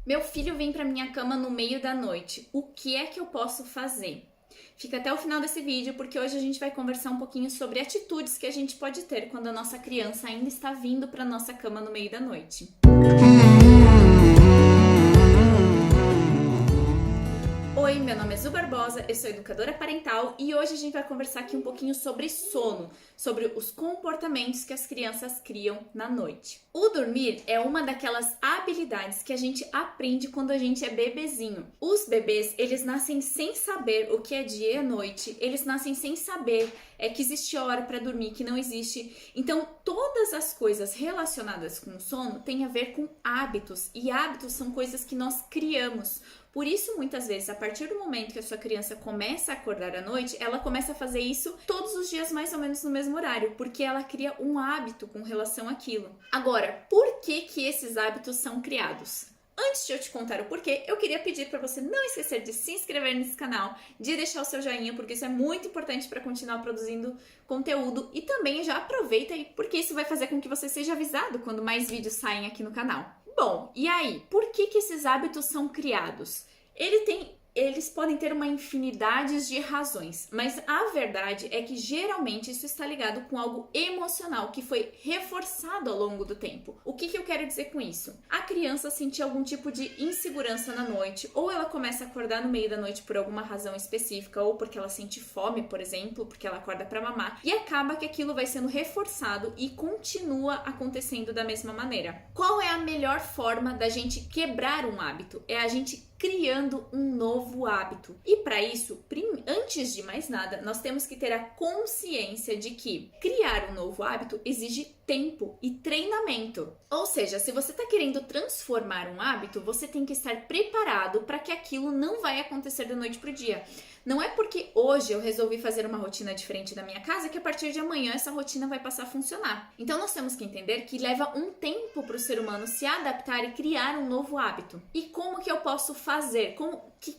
Meu filho vem para minha cama no meio da noite. O que é que eu posso fazer? Fica até o final desse vídeo, porque hoje a gente vai conversar um pouquinho sobre atitudes que a gente pode ter quando a nossa criança ainda está vindo para nossa cama no meio da noite. Oi, meu nome é Zu Barbosa, eu sou educadora parental e hoje a gente vai conversar aqui um pouquinho sobre sono, sobre os comportamentos que as crianças criam na noite. O dormir é uma daquelas habilidades que a gente aprende quando a gente é bebezinho. Os bebês, eles nascem sem saber o que é dia e noite, eles nascem sem saber que existe hora para dormir, que não existe. Então, todas as coisas relacionadas com o sono têm a ver com hábitos, e hábitos são coisas que nós criamos. Por isso, muitas vezes, a partir do momento que a sua criança começa a acordar à noite, ela começa a fazer isso todos os dias mais ou menos no mesmo horário, porque ela cria um hábito com relação àquilo. Agora, por que esses hábitos são criados? Antes de eu te contar o porquê, eu queria pedir para você não esquecer de se inscrever nesse canal, de deixar o seu joinha, porque isso é muito importante para continuar produzindo conteúdo, e também já aproveita aí, porque isso vai fazer com que você seja avisado quando mais vídeos saem aqui no canal. Bom, e aí, por que esses hábitos são criados? Eles podem ter uma infinidade de razões, mas a verdade é que geralmente isso está ligado com algo emocional que foi reforçado ao longo do tempo. O que eu quero dizer com isso? A criança sentir algum tipo de insegurança na noite, ou ela começa a acordar no meio da noite por alguma razão específica, ou porque ela sente fome, por exemplo, porque ela acorda para mamar, e acaba que aquilo vai sendo reforçado e continua acontecendo da mesma maneira. Qual é a melhor forma da gente quebrar um hábito? É a gente criando um novo hábito. E para isso, antes de mais nada, nós temos que ter a consciência de que criar um novo hábito exige tempo e treinamento. Ou seja, se você está querendo transformar um hábito, você tem que estar preparado para que aquilo não vai acontecer da noite para o dia. Não é porque hoje eu resolvi fazer uma rotina diferente da minha casa que a partir de amanhã essa rotina vai passar a funcionar. Então nós temos que entender que leva um tempo para o ser humano se adaptar e criar um novo hábito. E como que eu posso fazer?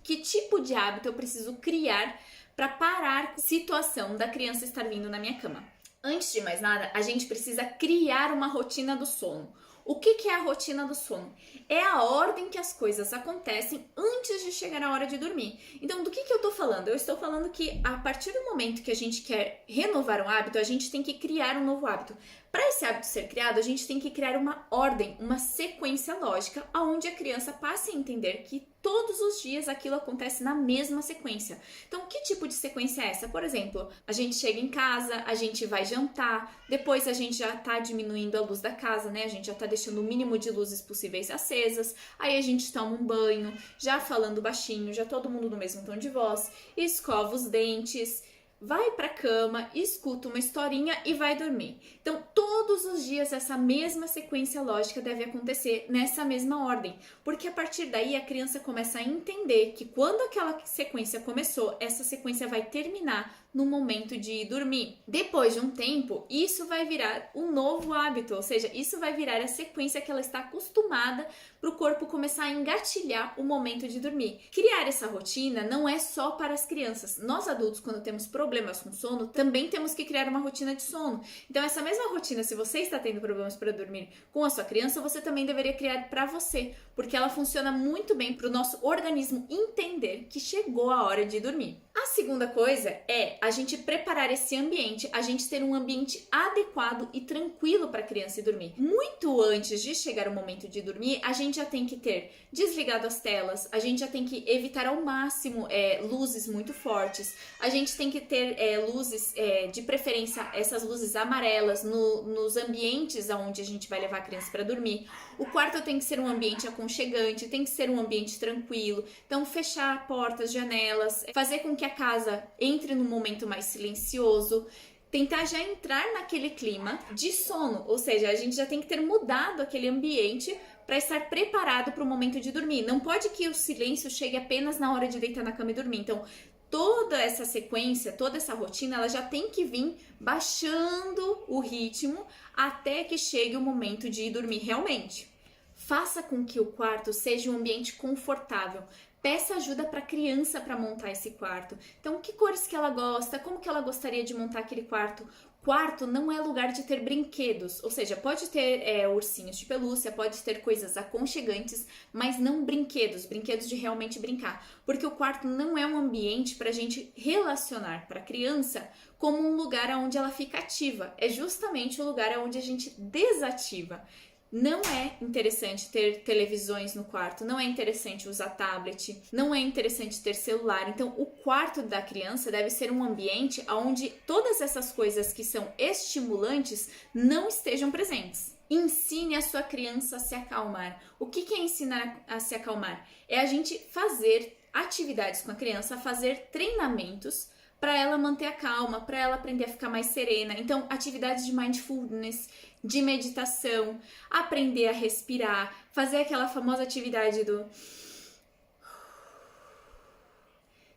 Que tipo de hábito eu preciso criar para parar a situação da criança estar vindo na minha cama? Antes de mais nada, a gente precisa criar uma rotina do sono. O que é a rotina do sono? É a ordem que as coisas acontecem antes de chegar a hora de dormir. Então, do que eu estou falando? Eu estou falando que a partir do momento que a gente quer renovar um hábito, a gente tem que criar um novo hábito. Para esse hábito ser criado, a gente tem que criar uma ordem, uma sequência lógica, onde a criança passe a entender que todos os dias aquilo acontece na mesma sequência. Então, que tipo de sequência é essa? Por exemplo, a gente chega em casa, a gente vai jantar, depois a gente já tá diminuindo a luz da casa, né? A gente já tá deixando o mínimo de luzes possíveis acesas, aí a gente toma um banho, já falando baixinho, já todo mundo no mesmo tom de voz, escova os dentes, vai pra cama, escuta uma historinha e vai dormir. Então, todos os dias essa mesma sequência lógica deve acontecer nessa mesma ordem, porque a partir daí a criança começa a entender que quando aquela sequência começou, essa sequência vai terminar no momento de ir dormir. Depois de um tempo, isso vai virar um novo hábito, ou seja, isso vai virar a sequência que ela está acostumada para o corpo começar a engatilhar o momento de dormir. Criar essa rotina não é só para as crianças. Nós adultos, quando temos problemas com sono, também temos que criar uma rotina de sono. Então, essa mesma rotina, se você está tendo problemas para dormir com a sua criança, você também deveria criar para você, porque ela funciona muito bem para o nosso organismo entender que chegou a hora de dormir. A segunda coisa é a gente preparar esse ambiente, a gente ter um ambiente adequado e tranquilo para a criança ir dormir. Muito antes de chegar o momento de dormir, a gente já tem que ter desligado as telas, a gente já tem que evitar ao máximo luzes muito fortes, a gente tem que ter luzes, de preferência essas luzes amarelas nos ambientes onde a gente vai levar a criança para dormir. O quarto tem que ser um ambiente aconchegante, tem que ser um ambiente tranquilo, então fechar portas, janelas, fazer com que a casa entre num momento mais silencioso, tentar já entrar naquele clima de sono, ou seja, a gente já tem que ter mudado aquele ambiente para estar preparado para o momento de dormir. Não pode que o silêncio chegue apenas na hora de deitar na cama e dormir. Então, toda essa sequência, toda essa rotina, ela já tem que vir baixando o ritmo até que chegue o momento de ir dormir realmente. Faça com que o quarto seja um ambiente confortável. Peça ajuda para a criança para montar esse quarto. Então, que cores que ela gosta, como que ela gostaria de montar aquele quarto, Quarto não é lugar de ter brinquedos, ou seja, pode ter ursinhos de pelúcia, pode ter coisas aconchegantes, mas não brinquedos de realmente brincar, porque o quarto não é um ambiente para a gente relacionar para a criança como um lugar onde ela fica ativa, é justamente o lugar onde a gente desativa. Não é interessante ter televisões no quarto, não é interessante usar tablet, não é interessante ter celular. Então, o quarto da criança deve ser um ambiente onde todas essas coisas que são estimulantes não estejam presentes. Ensine a sua criança a se acalmar. O que é ensinar a se acalmar? É a gente fazer atividades com a criança, fazer treinamentos para ela manter a calma, para ela aprender a ficar mais serena. Então, atividades de mindfulness, de meditação, aprender a respirar, fazer aquela famosa atividade do...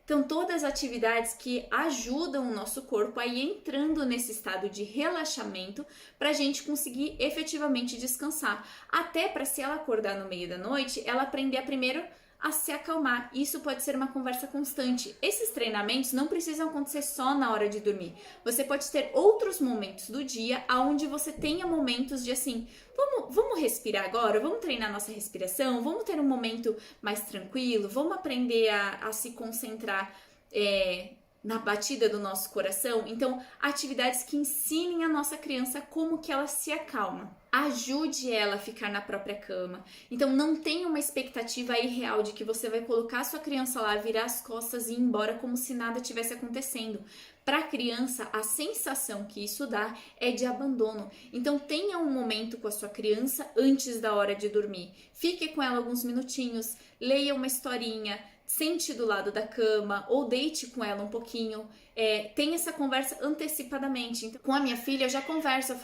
Então, todas as atividades que ajudam o nosso corpo a ir entrando nesse estado de relaxamento para a gente conseguir efetivamente descansar. Até para, se ela acordar no meio da noite, ela aprender a primeiro a se acalmar. Isso pode ser uma conversa constante. Esses treinamentos não precisam acontecer só na hora de dormir. Você pode ter outros momentos do dia onde você tenha momentos de assim, vamos respirar agora, vamos treinar nossa respiração, vamos ter um momento mais tranquilo, vamos aprender a se concentrar na batida do nosso coração. Então, atividades que ensinem a nossa criança como que ela se acalma. Ajude ela a ficar na própria cama. Então, não tenha uma expectativa irreal de que você vai colocar a sua criança lá, virar as costas e ir embora como se nada tivesse acontecendo. Para a criança, a sensação que isso dá é de abandono. Então, tenha um momento com a sua criança antes da hora de dormir. Fique com ela alguns minutinhos, leia uma historinha, sente do lado da cama ou deite com ela um pouquinho. Tenha essa conversa antecipadamente. Então, com a minha filha eu já converso,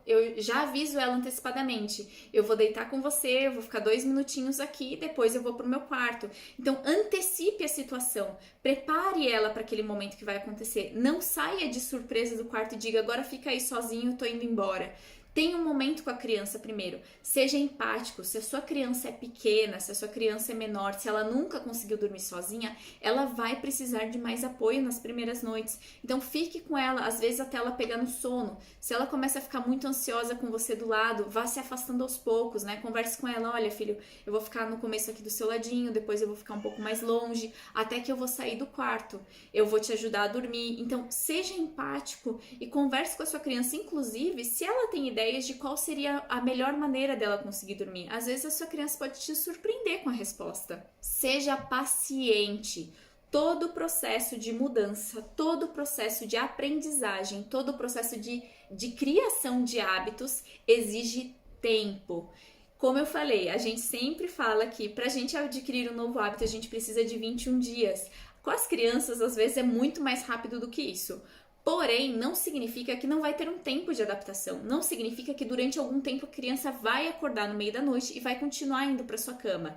eu já aviso ela antecipadamente. Eu vou deitar com você, eu vou ficar 2 minutinhos aqui, depois eu vou pro meu quarto. Então, antecipe a situação, prepare ela para aquele momento que vai acontecer. Não saia de surpresa do quarto e diga, agora fica aí sozinho, eu tô indo embora. Tenha um momento com a criança primeiro, seja empático. Se a sua criança é pequena, se a sua criança é menor, se ela nunca conseguiu dormir sozinha, ela vai precisar de mais apoio nas primeiras noites. Então fique com ela, às vezes até ela pegar no sono. Se ela começa a ficar muito ansiosa com você do lado, vá se afastando aos poucos, né? Converse com ela, olha filho, eu vou ficar no começo aqui do seu ladinho, depois eu vou ficar um pouco mais longe, até que eu vou sair do quarto, eu vou te ajudar a dormir. Então seja empático e converse com a sua criança, inclusive se ela tem ideias de qual seria a melhor maneira dela conseguir dormir. Às vezes a sua criança pode te surpreender com a resposta. Seja paciente. Todo o processo de mudança, todo o processo de aprendizagem, todo o processo de criação de hábitos exige tempo. Como eu falei, a gente sempre fala que para a gente adquirir um novo hábito a gente precisa de 21 dias. Com as crianças, às vezes, é muito mais rápido do que isso. Porém, não significa que não vai ter um tempo de adaptação. Não significa que durante algum tempo a criança vai acordar no meio da noite e vai continuar indo para sua cama.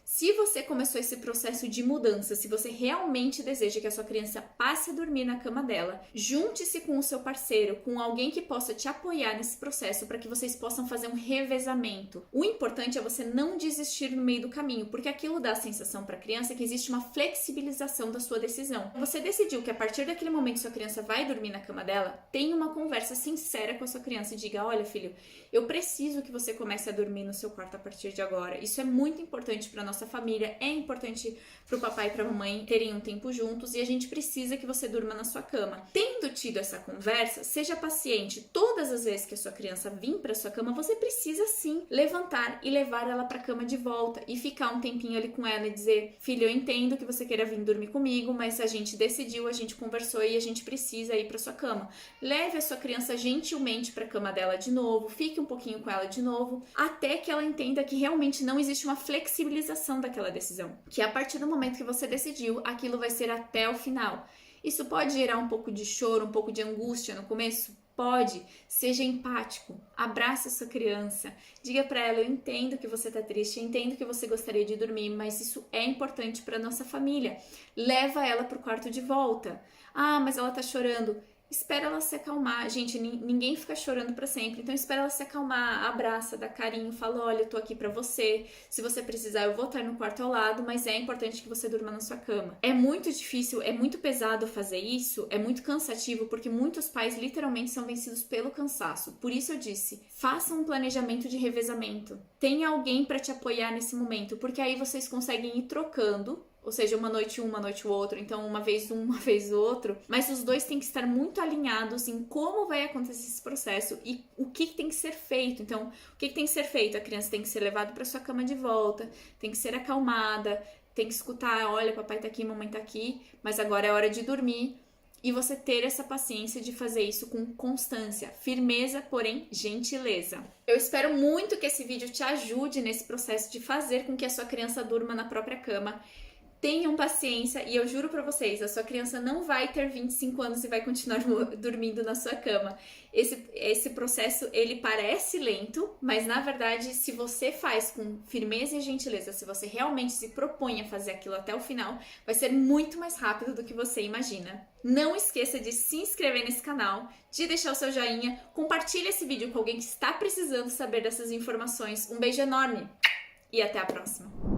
Se você começou esse processo de mudança, se você realmente deseja que a sua criança passe a dormir na cama dela, junte-se com o seu parceiro, com alguém que possa te apoiar nesse processo para que vocês possam fazer um revezamento. O importante é você não desistir no meio do caminho, porque aquilo dá a sensação para a criança que existe uma flexibilização da sua decisão. Você decidiu que a partir daquele momento sua criança vai dormir na cama dela, tenha uma conversa sincera com a sua criança e diga, olha filho, eu preciso que você comece a dormir no seu quarto a partir de agora. Isso é muito importante para nossa família, é importante para o papai e para a mamãe terem um tempo juntos e a gente precisa que você durma na sua cama. Tendo tido essa conversa, seja paciente. Todas as vezes que a sua criança vir para sua cama, você precisa sim levantar e levar ela para a cama de volta e ficar um tempinho ali com ela e dizer, filho, eu entendo que você queira vir dormir comigo, mas a gente decidiu, a gente conversou e a gente precisa ir para sua cama. Leve a sua criança gentilmente para a cama dela de novo, fique um pouquinho com ela de novo, até que ela entenda que realmente não existe uma flexibilização daquela decisão, que a partir do momento que você decidiu, aquilo vai ser até o final. Isso pode gerar um pouco de choro, um pouco de angústia no começo? Pode. Seja empático, abrace a sua criança, diga para ela, eu entendo que você tá triste, eu entendo que você gostaria de dormir, mas isso é importante para nossa família. Leva ela pro quarto de volta. Ah, mas ela tá chorando. espera ela se acalmar. Gente, ninguém fica chorando pra sempre. Então espera ela se acalmar, abraça, dá carinho, fala: olha, eu tô aqui pra você. Se você precisar, eu vou estar no quarto ao lado, mas é importante que você durma na sua cama. É muito difícil, é muito pesado fazer isso, é muito cansativo, porque muitos pais literalmente são vencidos pelo cansaço. Por isso eu disse, faça um planejamento de revezamento. Tenha alguém pra te apoiar nesse momento, porque aí vocês conseguem ir trocando. Ou seja, uma noite um, uma noite o outro, então uma vez um, uma vez o outro. Mas os dois têm que estar muito alinhados em como vai acontecer esse processo e o que tem que ser feito. Então, o que tem que ser feito? A criança tem que ser levada para sua cama de volta, tem que ser acalmada, tem que escutar: olha, papai tá aqui, mamãe tá aqui, mas agora é hora de dormir. E você ter essa paciência de fazer isso com constância, firmeza, porém gentileza. Eu espero muito que esse vídeo te ajude nesse processo de fazer com que a sua criança durma na própria cama. Tenham paciência e eu juro pra vocês, a sua criança não vai ter 25 anos e vai continuar dormindo na sua cama. Esse processo, ele parece lento, mas na verdade, se você faz com firmeza e gentileza, se você realmente se propõe a fazer aquilo até o final, vai ser muito mais rápido do que você imagina. Não esqueça de se inscrever nesse canal, de deixar o seu joinha, compartilhe esse vídeo com alguém que está precisando saber dessas informações. Um beijo enorme e até a próxima!